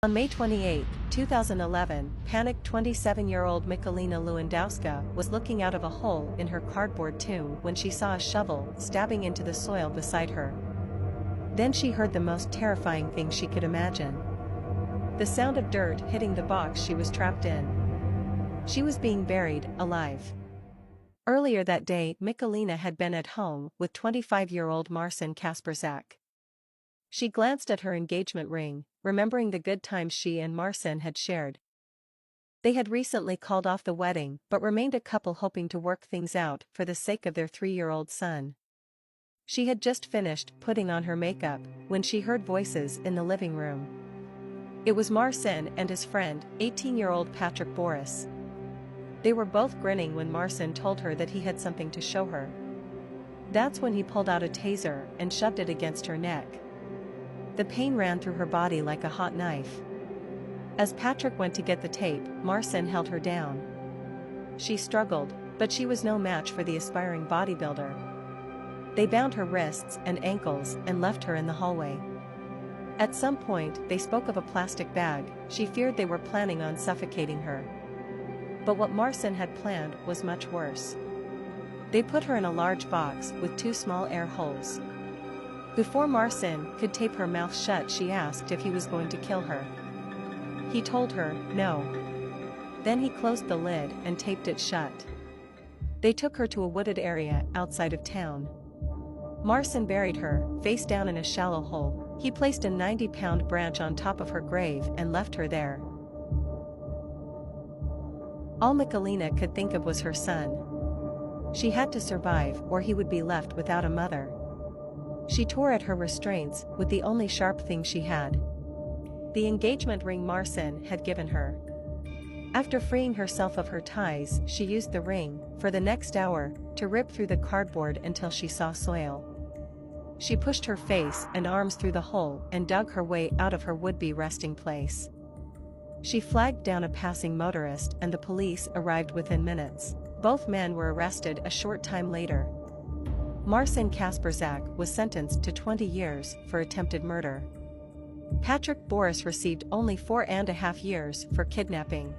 On May 28, 2011, panicked 27-year-old Michalina Lewandowska was looking out of a hole in her cardboard tomb when she saw a shovel stabbing into the soil beside her. Then she heard the most terrifying thing she could imagine. The sound of dirt hitting the box she was trapped in. She was being buried alive. Earlier that day, Michalina had been at home with 25-year-old Marcin Kasperzak. She glanced at her engagement ring, remembering the good times she and Marcin had shared. They had recently called off the wedding but remained a couple hoping to work things out for the sake of their 3-year-old son. She had just finished putting on her makeup when she heard voices in the living room. It was Marcin and his friend, 18-year-old Patrick Boris. They were both grinning when Marcin told her that he had something to show her. That's when he pulled out a taser and shoved it against her neck. The pain ran through her body like a hot knife. As Patrick went to get the tape, Marcin held her down. She struggled, but she was no match for the aspiring bodybuilder. They bound her wrists and ankles and left her in the hallway. At some point, they spoke of a plastic bag. She feared they were planning on suffocating her. But what Marcin had planned was much worse. They put her in a large box with 2 small air holes. Before Marcin could tape her mouth shut, she asked if he was going to kill her. He told her, no. Then he closed the lid and taped it shut. They took her to a wooded area outside of town. Marcin buried her, face down in a shallow hole. He placed a 90-pound branch on top of her grave and left her there. All Michalina could think of was her son. She had to survive or he would be left without a mother. She tore at her restraints with the only sharp thing she had. The engagement ring Marcin had given her. After freeing herself of her ties, she used the ring, for the next hour, to rip through the cardboard until she saw soil. She pushed her face and arms through the hole and dug her way out of her would-be resting place. She flagged down a passing motorist and the police arrived within minutes. Both men were arrested a short time later. Marcin Kasperzak was sentenced to 20 years for attempted murder. Patrick Boris received only 4.5 years for kidnapping.